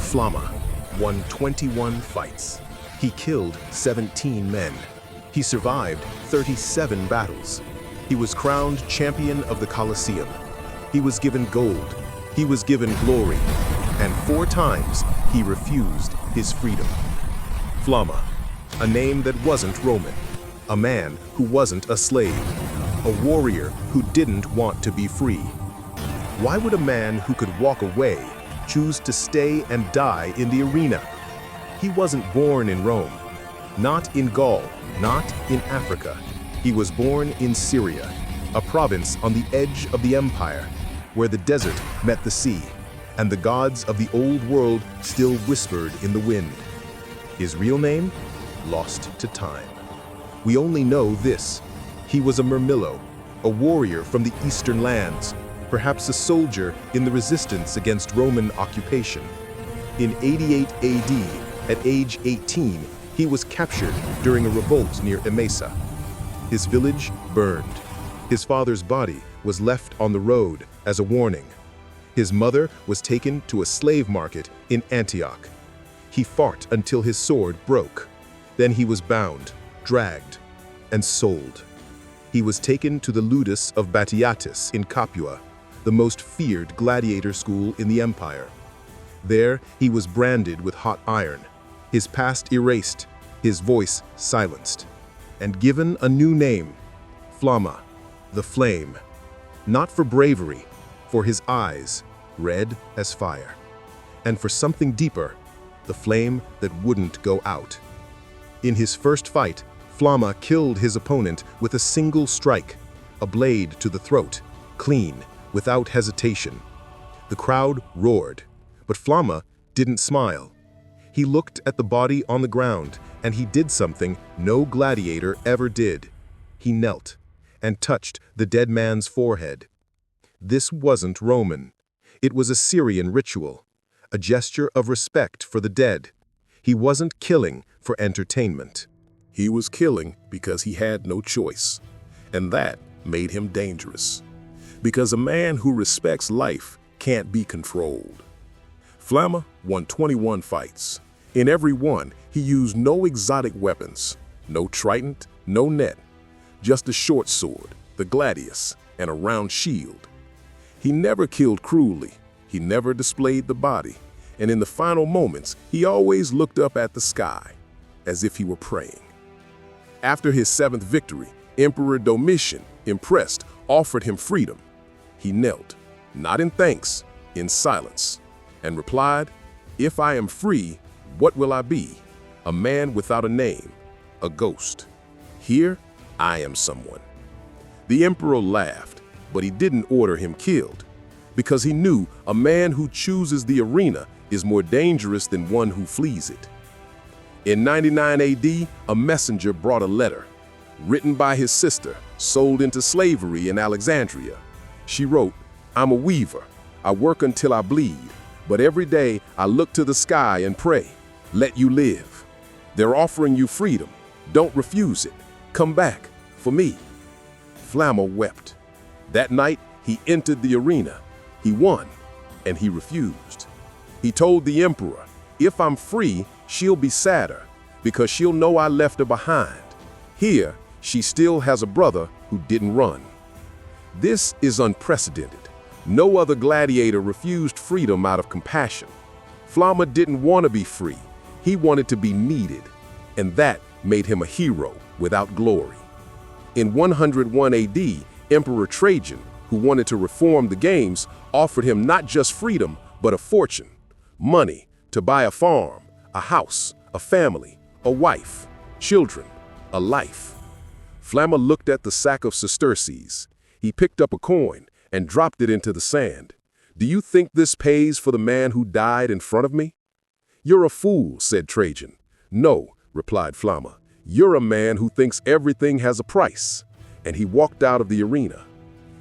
Flamma won 21 fights. He killed 17 men. He survived 37 battles. He was crowned champion of the Colosseum. He was given gold. He was given glory. And 4 times he refused his freedom. Flamma, a name that wasn't Roman. A man who wasn't a slave. A warrior who didn't want to be free. Why would a man who could walk away choose to stay and die in the arena? He wasn't born in Rome, not in Gaul, not in Africa. He was born in Syria, a province on the edge of the empire, where the desert met the sea, and the gods of the old world still whispered in the wind. His real name? Lost to time. We only know this. He was a mirmillo, a warrior from the eastern lands, perhaps a soldier in the resistance against Roman occupation. In 88 AD, at age 18, he was captured during a revolt near Emesa. His village burned. His father's body was left on the road as a warning. His mother was taken to a slave market in Antioch. He fought until his sword broke. Then he was bound, dragged, and sold. He was taken to the ludus of Batiatus in Capua, the most feared gladiator school in the empire. There he was branded with hot iron, his past erased, his voice silenced, and given a new name, Flamma, the flame, not for bravery, for his eyes, red as fire, and for something deeper, the flame that wouldn't go out. In his first fight, Flamma killed his opponent with a single strike, a blade to the throat, clean, without hesitation. The crowd roared, but Flamma didn't smile. He looked at the body on the ground, and he did something no gladiator ever did. He knelt and touched the dead man's forehead. This wasn't Roman. It was a Syrian ritual, a gesture of respect for the dead. He wasn't killing for entertainment. He was killing because he had no choice, and that made him dangerous. Because a man who respects life can't be controlled. Flamma won 21 fights. In every one, he used no exotic weapons, no trident, no net, just a short sword, the gladius, and a round shield. He never killed cruelly, he never displayed the body, and in the final moments, he always looked up at the sky, as if he were praying. After his 7th victory, Emperor Domitian, impressed, offered him freedom. He knelt, not in thanks, in silence, and replied, "If I am free, what will I be? A man without a name, a ghost. Here, I am someone." The emperor laughed, but he didn't order him killed, because he knew a man who chooses the arena is more dangerous than one who flees it. In 99 AD, a messenger brought a letter, written by his sister, sold into slavery in Alexandria. She wrote, "I'm a weaver. I work until I bleed, but every day I look to the sky and pray, let you live. They're offering you freedom. Don't refuse it. Come back for me." Flamma wept. That night, he entered the arena. He won, and he refused. He told the emperor, "If I'm free, she'll be sadder, because she'll know I left her behind. Here, she still has a brother who didn't run." This is unprecedented. No other gladiator refused freedom out of compassion. Flamma didn't want to be free. He wanted to be needed, and that made him a hero without glory. In 101 AD, Emperor Trajan, who wanted to reform the games, offered him not just freedom, but a fortune, money to buy a farm, a house, a family, a wife, children, a life. Flamma looked at the sack of sesterces. He picked up a coin and dropped it into the sand. "Do you think this pays for the man who died in front of me?" "You're a fool," said Trajan. "No," replied Flamma. "You're a man who thinks everything has a price." And he walked out of the arena.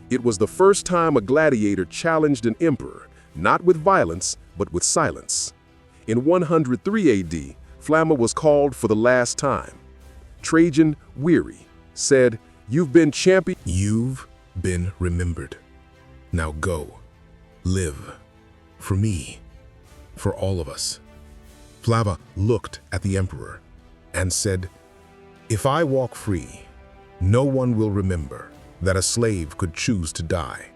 It was the first time a gladiator challenged an emperor, not with violence, but with silence. In 103 AD, Flamma was called for the last time. Trajan, weary, said, "You've been champion. You've been remembered. Now go, live, for me, for all of us. Flamma looked at the emperor and said, "If I walk free, no one will remember that a slave could choose to die.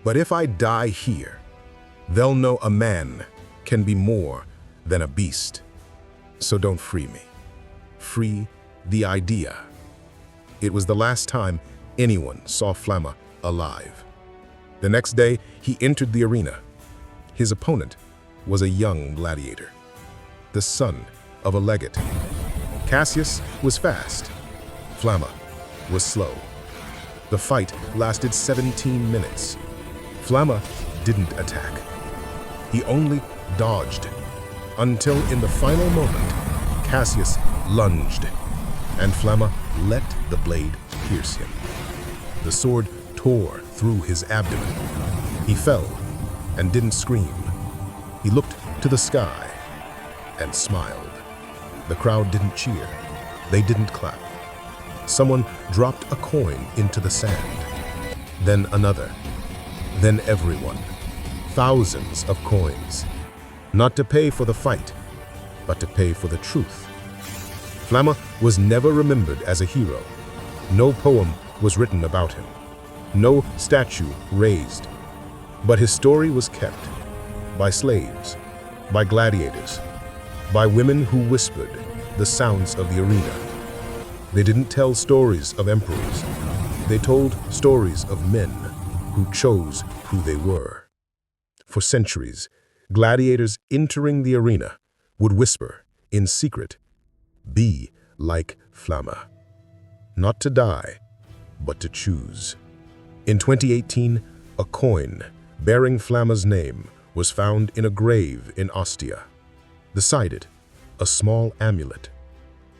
But if I die here, they'll know a man can be more than a beast. So don't free me. Free the idea." It was the last time anyone saw Flamma alive. The next day, he entered the arena. His opponent was a young gladiator, the son of a legate. Cassius was fast. Flamma was slow. The fight lasted 17 minutes. Flamma didn't attack. He only dodged, until in the final moment, Cassius lunged, and Flamma let the blade pierce him. The sword tore through his abdomen. He fell and didn't scream. He looked to the sky and smiled. The crowd didn't cheer. They didn't clap. Someone dropped a coin into the sand. Then another. Then everyone. Thousands of coins. Not to pay for the fight, but to pay for the truth. Flamma was never remembered as a hero. No poem was written about him. No statue raised. But his story was kept by slaves, by gladiators, by women who whispered the sounds of the arena. They didn't tell stories of emperors. They told stories of men who chose who they were. For centuries, gladiators entering the arena would whisper in secret, "Be like Flamma." Not to die, but to choose. In 2018, a coin bearing Flamma's name was found in a grave in Ostia. Beside it, a small amulet,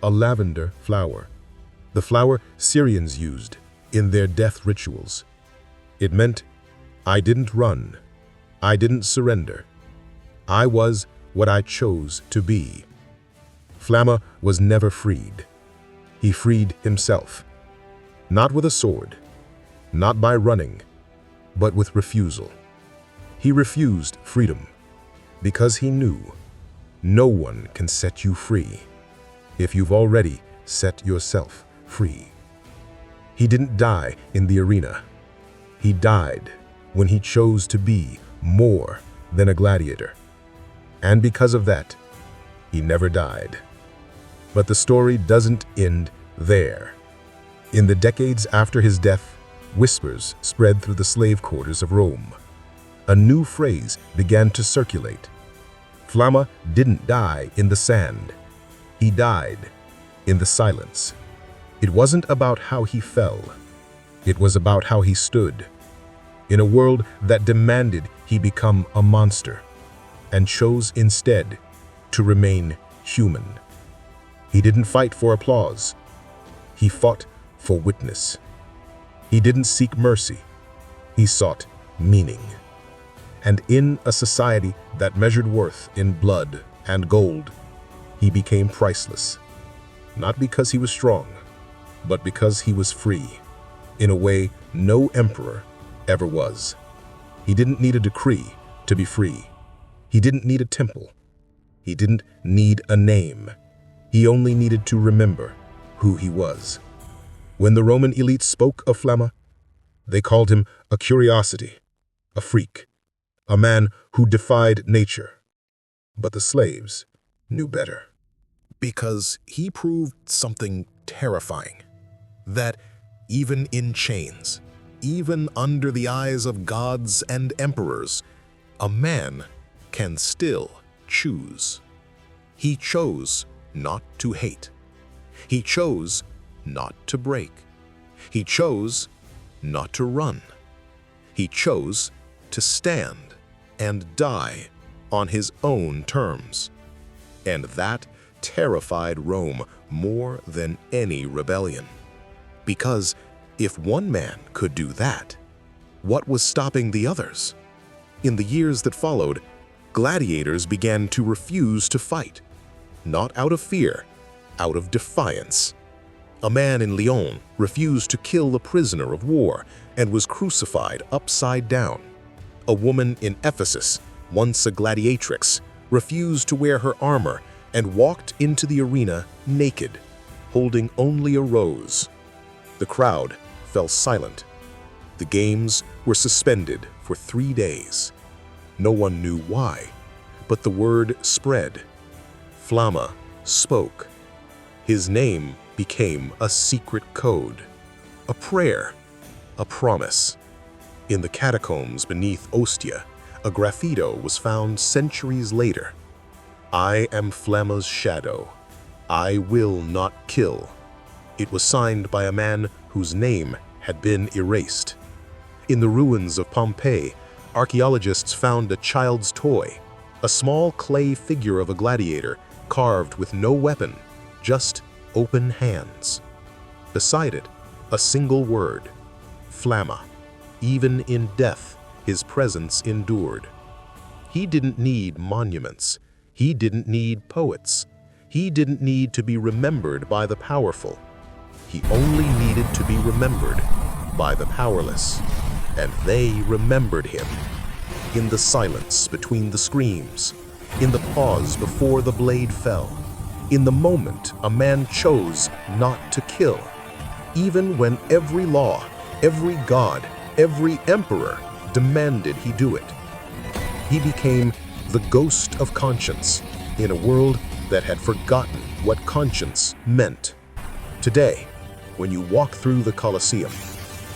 a lavender flower, the flower Syrians used in their death rituals. It meant, "I didn't run, I didn't surrender. I was what I chose to be." Flamma was never freed. He freed himself, not with a sword, not by running, but with refusal. He refused freedom because he knew no one can set you free if you've already set yourself free. He didn't die in the arena. He died when he chose to be more than a gladiator. And because of that, he never died. But the story doesn't end there. In the decades after his death, whispers spread through the slave quarters of Rome. A new phrase began to circulate. Flamma didn't die in the sand. He died in the silence. It wasn't about how he fell. It was about how he stood. In a world that demanded he become a monster, and chose instead to remain human. He didn't fight for applause. He fought for witness. He didn't seek mercy. He sought meaning. And in a society that measured worth in blood and gold, he became priceless. Not because he was strong, but because he was free, in a way no emperor ever was. He didn't need a decree to be free. He didn't need a temple. He didn't need a name. He only needed to remember who he was. When the Roman elite spoke of Flamma, they called him a curiosity, a freak, a man who defied nature. But the slaves knew better. Because he proved something terrifying, that even in chains, even under the eyes of gods and emperors, a man can still choose. He chose not to hate. He chose not to break. He chose not to run. He chose to stand and die on his own terms. And that terrified Rome more than any rebellion. Because if one man could do that, what was stopping the others? In the years that followed, gladiators began to refuse to fight, not out of fear, out of defiance. A man in Lyon refused to kill a prisoner of war and was crucified upside down. A woman in Ephesus, once a gladiatrix, refused to wear her armor, and walked into the arena naked, holding only a rose. The crowd fell silent. The games were suspended for 3 days. No one knew why, but the word spread. Flamma spoke. His name became a secret code, a prayer, a promise. In the catacombs beneath Ostia, a graffito was found centuries later. "I am Flamma's shadow. I will not kill." It was signed by a man whose name had been erased. In the ruins of Pompeii, archaeologists found a child's toy, a small clay figure of a gladiator carved with no weapon, just open hands. Beside it, a single word, Flamma. Even in death, his presence endured. He didn't need monuments. He didn't need poets. He didn't need to be remembered by the powerful. He only needed to be remembered by the powerless. And they remembered him. In the silence between the screams, in the pause before the blade fell, in the moment a man chose not to kill, even when every law, every god, every emperor demanded he do it. He became the ghost of conscience in a world that had forgotten what conscience meant. Today, when you walk through the Colosseum,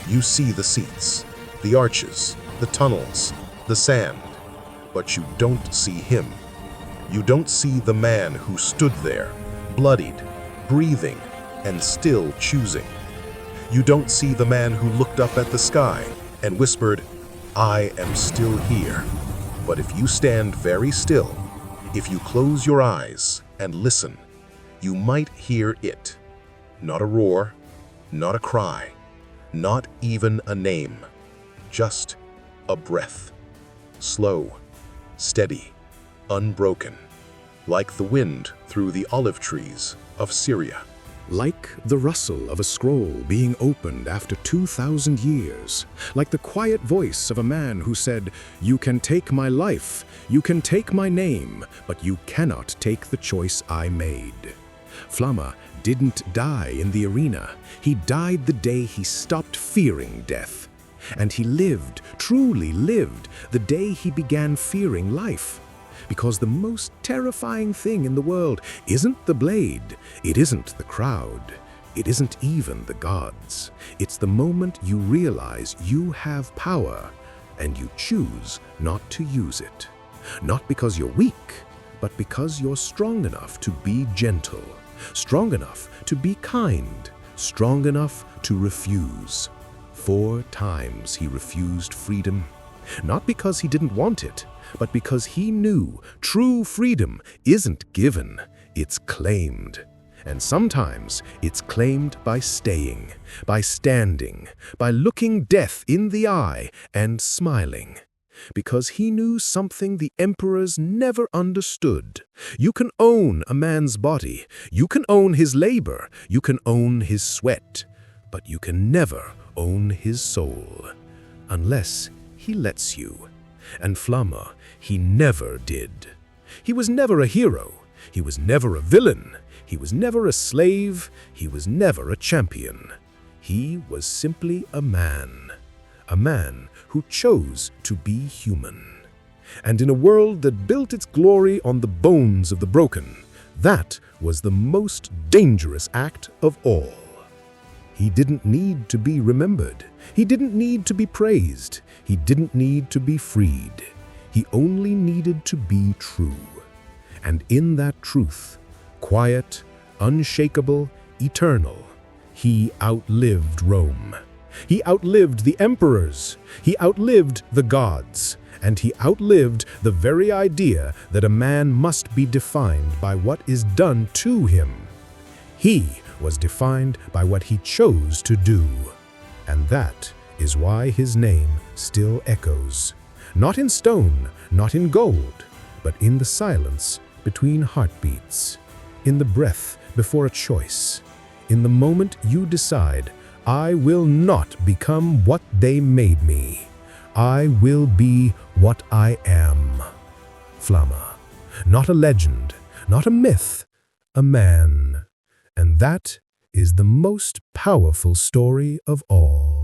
you see the seats, the arches, the tunnels, the sand, but you don't see him. You don't see the man who stood there, bloodied, breathing, and still choosing. You don't see the man who looked up at the sky and whispered, "I am still here." But if you stand very still, if you close your eyes and listen, you might hear it. Not a roar, not a cry, not even a name, just a breath. Slow, steady, unbroken, like the wind through the olive trees of Syria. Like the rustle of a scroll being opened after 2,000 years. Like the quiet voice of a man who said, "You can take my life, you can take my name, but you cannot take the choice I made." Flamma didn't die in the arena. He died the day he stopped fearing death. And he lived, truly lived, the day he began fearing life. Because the most terrifying thing in the world isn't the blade, it isn't the crowd, it isn't even the gods. It's the moment you realize you have power and you choose not to use it. Not because you're weak, but because you're strong enough to be gentle, strong enough to be kind, strong enough to refuse. 4 times he refused freedom. Not because he didn't want it, but because he knew true freedom isn't given, it's claimed. And sometimes it's claimed by staying, by standing, by looking death in the eye and smiling. Because he knew something the emperors never understood. You can own a man's body, you can own his labor, you can own his sweat, but you can never own his soul, unless he lets you. And Flamma, he never did. He was never a hero. He was never a villain. He was never a slave. He was never a champion. He was simply a man who chose to be human. And in a world that built its glory on the bones of the broken, that was the most dangerous act of all. He didn't need to be remembered. He didn't need to be praised. He didn't need to be freed. He only needed to be true. And in that truth, quiet, unshakable, eternal, he outlived Rome. He outlived the emperors. He outlived the gods. And he outlived the very idea that a man must be defined by what is done to him. He was defined by what he chose to do. And that is why his name still echoes, not in stone, not in gold, but in the silence between heartbeats, in the breath before a choice, in the moment you decide, I will not become what they made me. I will be what I am. Flamma, Not a legend, not a myth, a man. And that is the most powerful story of all.